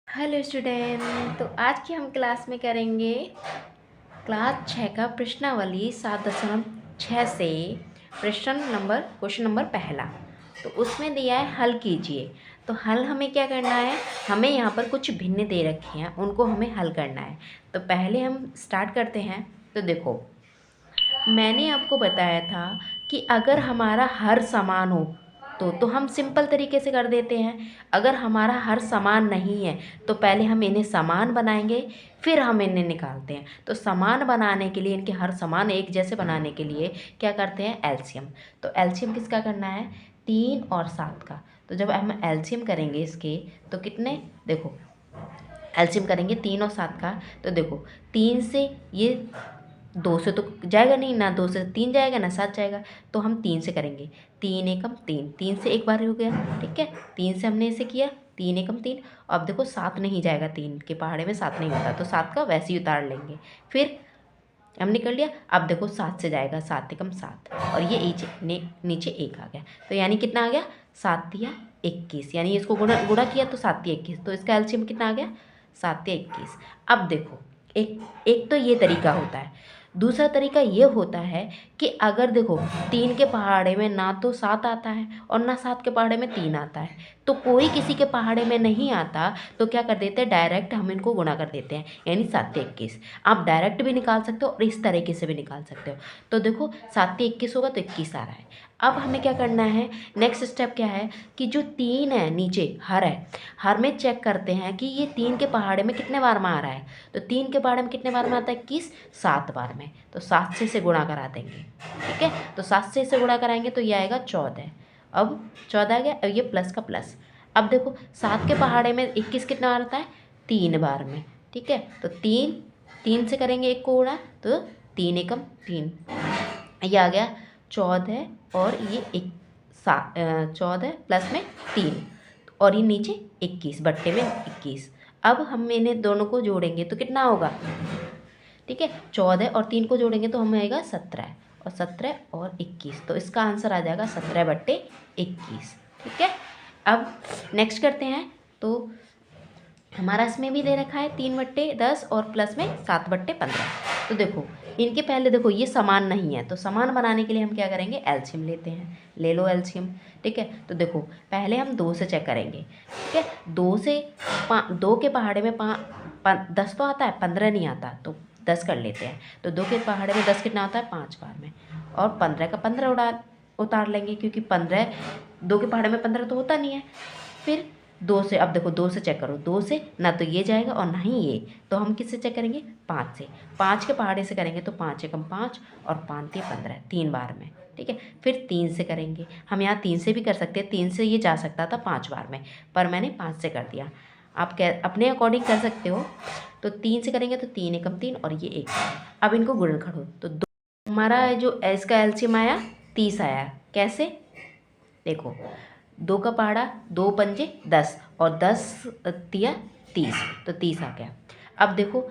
Hello student. तो आज की हम क्लास में करेंगे क्लास 6 का प्रश्नावली 7.6 से क्वेश्चन नंबर पहला। तो उसमें दिया है हल कीजिए। तो हल हमें क्या करना है, हमें यहाँ पर कुछ भिन्न दे रखे हैं, उनको हमें हल करना है। तो पहले हम स्टार्ट करते हैं। तो देखो, मैंने आपको बताया था कि अगर हमारा हर समान हो तो हम सिंपल तरीके से कर देते हैं। अगर हमारा हर समान नहीं है तो पहले हम इन्हें समान बनाएंगे, फिर हम इन्हें निकालते हैं। तो समान बनाने के लिए, इनके हर समान एक जैसे बनाने के लिए क्या करते हैं, एलसीएम। तो एलसीएम किसका करना है, 3 और 7 का। तो जब हम एलसीएम करेंगे इसके, तो कितने, देखो एलसीएम करेंगे 3 और 7 का। तो देखो 3 से ये 2 से तो जाएगा नहीं ना, 2 से 3 जाएगा ना 7 जाएगा। तो हम 3 से करेंगे, 3 एकम 3, 3 से एक बार हो गया, ठीक है। 3 से हमने इसे किया, 3 एकम 3। अब देखो 7 नहीं जाएगा, 3 के पहाड़े में 7 नहीं होता, तो 7 का वैसे ही उतार लेंगे। फिर हमने कर लिया। अब देखो 7 से जाएगा, 7 एकम 7, और ये नीचे 1 आ गया। तो यानी कितना आ गया, 7 तिया 21। यानी इसको गुणा गुणा किया तो 7 तिया 21, तो इसका एलसीएम कितना आ गया, 7 तिया 21। अब देखो, एक एक तो ये तरीका होता है। दूसरा तरीका ये होता है कि अगर देखो 3 के पहाड़े में ना तो 7 आता है और ना 7 के पहाड़े में 3 आता है, तो कोई किसी के पहाड़े में नहीं आता, तो क्या कर देते हैं, डायरेक्ट हम इनको गुणा कर देते हैं, यानी 7 तिया 21। आप डायरेक्ट भी निकाल सकते हो और इस तरीके से भी निकाल सकते हो। तो देखो 7 तिया 21 होगा तो 21 आ रहा है। अब हमें क्या करना है, नेक्स्ट स्टेप क्या है कि जो 3 है नीचे हर है, हर में चेक करते हैं कि ये 3 के पहाड़े में कितने बार में आ रहा है। तो 3 के पहाड़े में कितने बार में आता है, 21, 7 बार में। तो 7 से इसे गुणा करा देंगे, ठीक है। तो 7 से इसे गुणा कराएंगे तो ये आएगा 14। अब 14 आ गया, अब ये प्लस का प्लस। अब देखो 7 के पहाड़े में 21 कितना बार आता है, 3 बार में, ठीक है। तो 3 से करेंगे एक को गुणा, तो 3 एकम 3, ये आ गया 14, और ये 14 प्लस में 3, और ये नीचे 21 बट्टे में 21। अब हम इन्हें दोनों को जोड़ेंगे तो कितना होगा, ठीक है। 14 और 3 को जोड़ेंगे तो हमें आएगा 17, और 17 और 21, तो इसका आंसर आ जाएगा 17/21, ठीक है। अब नेक्स्ट करते हैं। तो हमारा इसमें भी दे रखा है 3/10 और प्लस में 7/15। तो देखो इनके पहले देखो ये समान नहीं है, तो समान बनाने के लिए हम क्या करेंगे, एलसीएम लेते हैं। ले लो एलसीएम, ठीक है। तो देखो पहले हम 2 से चेक करेंगे, ठीक है। 2 के पहाड़े में 10 तो आता है, 15 नहीं आता, तो 10 कर लेते हैं। तो 2 के पहाड़े में 10 कितना आता है, 5 बार में, और 15 का 15 उतार लेंगे, क्योंकि 15, 2 के पहाड़े में 15 तो होता नहीं है। फिर 2 से, अब देखो 2 से चेक करो, 2 से ना तो ये जाएगा और ना ही ये, तो हम किससे चेक करेंगे, 5 से। 5 के पहाड़े से करेंगे तो 5 एकम 5 और 5 तिया 15, 3 बार में, ठीक है। फिर 3 से करेंगे, हम यहाँ 3 से भी कर सकते हैं, 3 से ये जा सकता था 5 बार में, पर मैंने 5 से कर दिया। आप अपने अकॉर्डिंग कर सकते हो। तो 3 से करेंगे तो 3 एकम 3, और ये 1। अब इनको गुणन करो तो हमारा जो इसका एलसीएम आया 30 आया। कैसे, देखो 2 का पहाड़ा, 2 पंजे 10, और 10 तिया 30, तो 30 आ गया। अब देखो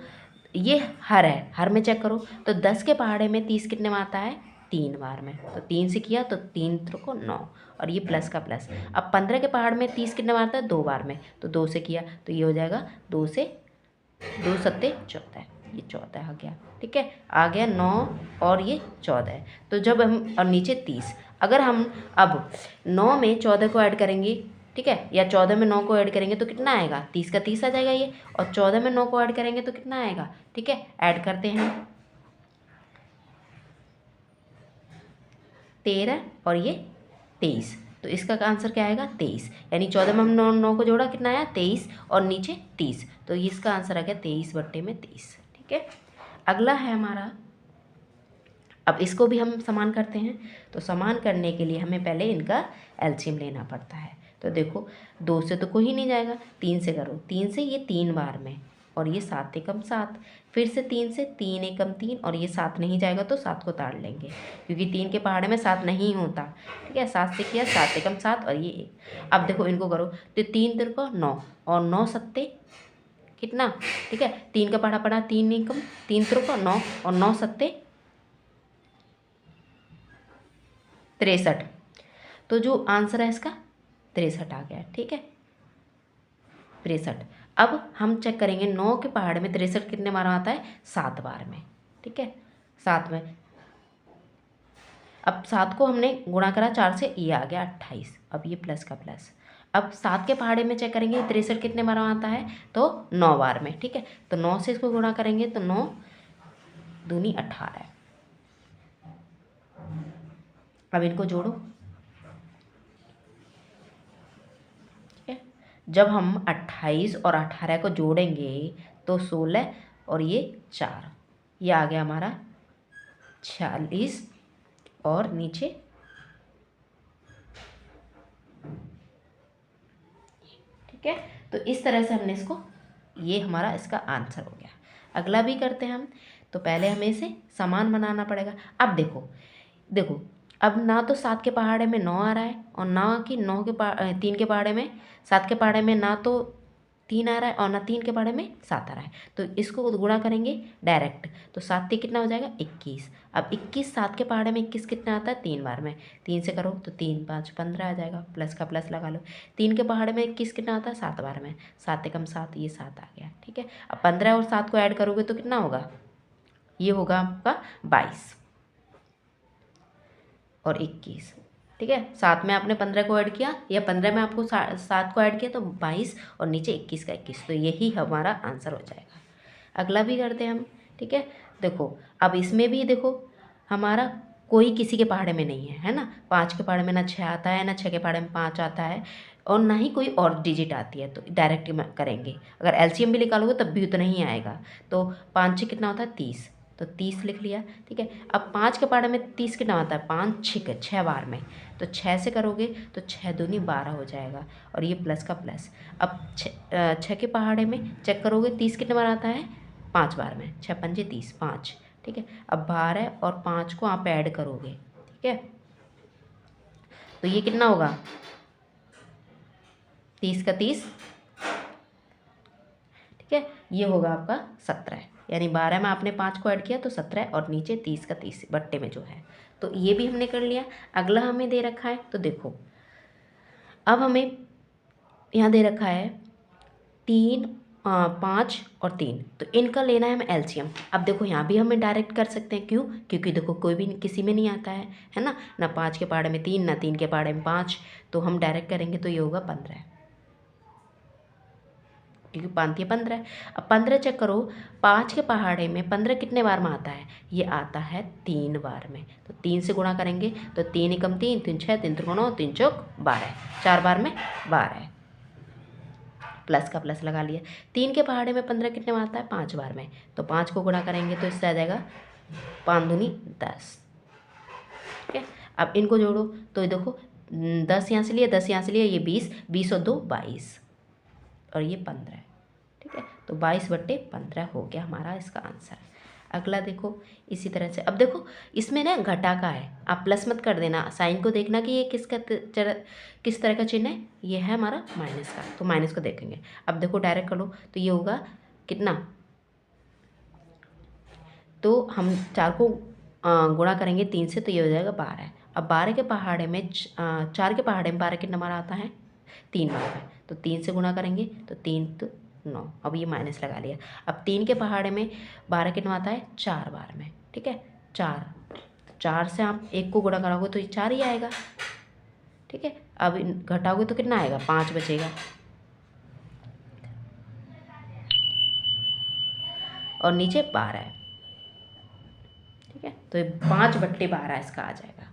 ये हर है, हर में चेक करो, तो 10 के पहाड़े में 30 कितने में आता है, 3 बार में। तो 3 से किया तो 3 को 9, और ये प्लस का प्लस। अब 15 के पहाड़ में 30 कितने में आता है, 2 बार में, तो 2 से किया तो ये हो जाएगा 2 से 2 सत्ते 14, ये 14 आ गया, ठीक है। आ गया 9, और ये 14। तो जब हम, और नीचे 30, अगर हम अब 9 में 14 को ऐड करेंगे, ठीक है, या 14 में 9 को ऐड करेंगे तो कितना आएगा, 30 का 30 आ जाएगा ये, और 14 में 9 को ऐड करेंगे तो कितना आएगा, ठीक है। ऐड करते हैं 13, और ये 23, तो इसका आंसर क्या आएगा, 23। यानी 14 में हम 9 को जोड़ा, कितना आया 23, और नीचे 30, तो इसका आंसर आ गया 23/30, ठीक है। अगला है हमारा, अब इसको भी हम समान करते हैं। तो समान करने के लिए हमें पहले इनका एलसीएम लेना पड़ता है। तो देखो 2 से तो कोई नहीं जाएगा, 3 से करो, 3 से ये 3 बार में, और ये 7 एकम 7। फिर से 3 से, 3 एकम 3, और ये 7 नहीं जाएगा तो 7 को ताड़ लेंगे, क्योंकि 3 के पहाड़े में 7 नहीं होता, ठीक है। 7 से किया, 7 एकम 7, और ये 1। अब देखो इनको करो, तो 3 तिरको 9, और 9 सत्ते कितना, ठीक है। 3 का पढ़ा पढ़ा 3 एकम 3 तिरको 9, और 9 सत्ते 63। तो जो आंसर है इसका 63 आ गया, ठीक है। 63। अब हम चेक करेंगे 9 के पहाड़े में 63 कितने बार आता है, 7 बार में, ठीक है, 7 में। अब 7 को हमने गुणा करा 4 से, ये आ गया 28। अब ये प्लस का प्लस। अब 7 के पहाड़े में चेक करेंगे 63 कितने बार आता है, तो 9 बार में, ठीक है। तो 9 से इसको गुणा करेंगे तो 9 दूनी 18। अब इनको जोड़ो, ठीक है। जब हम 28 और 18 को जोड़ेंगे तो 16 और ये 4, ये आ गया हमारा 46 और नीचे, ठीक है। तो इस तरह से हमने इसको, ये हमारा इसका आंसर हो गया। अगला भी करते हैं हम। तो पहले हमें इसे समान बनाना पड़ेगा। अब देखो देखो, अब ना तो 7 के पहाड़े में 9 आ रहा है और ना कि 3 के पहाड़े में, 7 के पहाड़े में ना तो 3 आ रहा है और ना 3 के पहाड़े में 7 आ रहा है। तो इसको गुणा करेंगे डायरेक्ट, तो 7 कितना हो जाएगा, 21। अब 21, 7 के पहाड़े में 21 कितना आता है, 3 बार में, 3 से करो तो 3 5 15 आ जाएगा, प्लस का प्लस लगा लो। 3 के पहाड़े में 21 कितना आता है, 7 बार में, 7 एकम 7, ये 7 आ गया, ठीक है। अब 15 और 7 को ऐड करोगे तो कितना होगा, ये होगा आपका 22 और 21, ठीक है। 7 में आपने 15 को ऐड किया या 15 में आपको 7 को ऐड किया तो 22 और नीचे 21 का 21, तो यही हमारा आंसर हो जाएगा। अगला भी करते हैं हम, ठीक है। देखो अब इसमें भी देखो, हमारा कोई किसी के पहाड़े में नहीं है, है ना। 5 के पहाड़े में ना 6 आता है, ना 6 के पहाड़े में 5 आता है, और ना ही कोई और डिजिट आती है। तो डायरेक्ट करेंगे, अगर एलसीएम भी निकालोगे तब भी उतना ही आएगा। तो 5 6 कितना होता है, 30, तो 30 लिख लिया, ठीक है। अब 5 के पहाड़े में 30 कितना आता है, 5 6 6 बार में, तो 6 से करोगे तो 6 दूनी 12 हो जाएगा और ये प्लस का प्लस। अब 6 के पहाड़े में चेक करोगे 30 कितने बार आता है, 5 बार में, 6 पंजे 30, 5, ठीक है। अब 12 और 5 को आप ऐड करोगे, ठीक है, तो ये कितना होगा, 30 का 30, ठीक है, ये होगा आपका 17। यानी 12 में आपने 5 को ऐड किया तो 17 और नीचे 30 का 30 बट्टे में जो है। तो ये भी हमने कर लिया। अगला हमें दे रखा है, तो देखो अब हमें यहाँ दे रखा है 3 5 और 3, तो इनका लेना है हमें एलसीएम। अब देखो यहाँ भी हमें डायरेक्ट कर सकते हैं, क्यों, क्योंकि देखो कोई भी किसी में नहीं आता है ना, ना 5 के पहाड़े में 3, ना 3 के पहाड़े में 5, तो हम डायरेक्ट करेंगे तो ये होगा 15, क्योंकि 5 15। अब 15 चेक करो, 5 के पहाड़े में 15 कितने बार में आता है, ये आता है 3 बार में, तो 3 से गुणा करेंगे तो 3 एकम 3, 3 6, 3 त्रिकोण 9, 3 चौक 12, 4 बार में 12, प्लस का प्लस लगा लिया। 3 के पहाड़े में 15 कितने में आता है, 5 बार में, तो 5 को गुणा करेंगे तो इससे आ जाएगा 5 दूनी 10, ठीक है। अब इनको जोड़ो तो देखो 10 यहाँ से लिया, 10 यहाँ से लिया, ये 20, 20 और 2 22 और ये 15, ठीक है। तो 22 बट्टे 15 हो गया हमारा इसका आंसर। अगला देखो इसी तरह से। अब देखो इसमें ना घटा का है, आप प्लस मत कर देना, साइन को देखना कि ये किस तरह का चिन्ह है, ये है हमारा माइनस का, तो माइनस को देखेंगे। अब देखो डायरेक्ट कर लो तो ये होगा कितना, तो हम 4 को गुणा करेंगे 3 से तो ये हो जाएगा 12। अब 12 के पहाड़े में 4 के पहाड़े में 12 कितना बार आता है, 3 बार में, तो 3 से गुणा करेंगे तो 3 तो 9, अब ये माइनस लगा लिया। अब 3 के पहाड़े में 12 कितना आता है, 4 बार में, ठीक है, 4 से आप 1 को गुणा कराओगे तो ये 4 ही आएगा, ठीक है। अब घटाओगे तो कितना आएगा, 5 बचेगा और नीचे 12 है, ठीक है। तो 5 बट्टे 12 इसका आ जाएगा।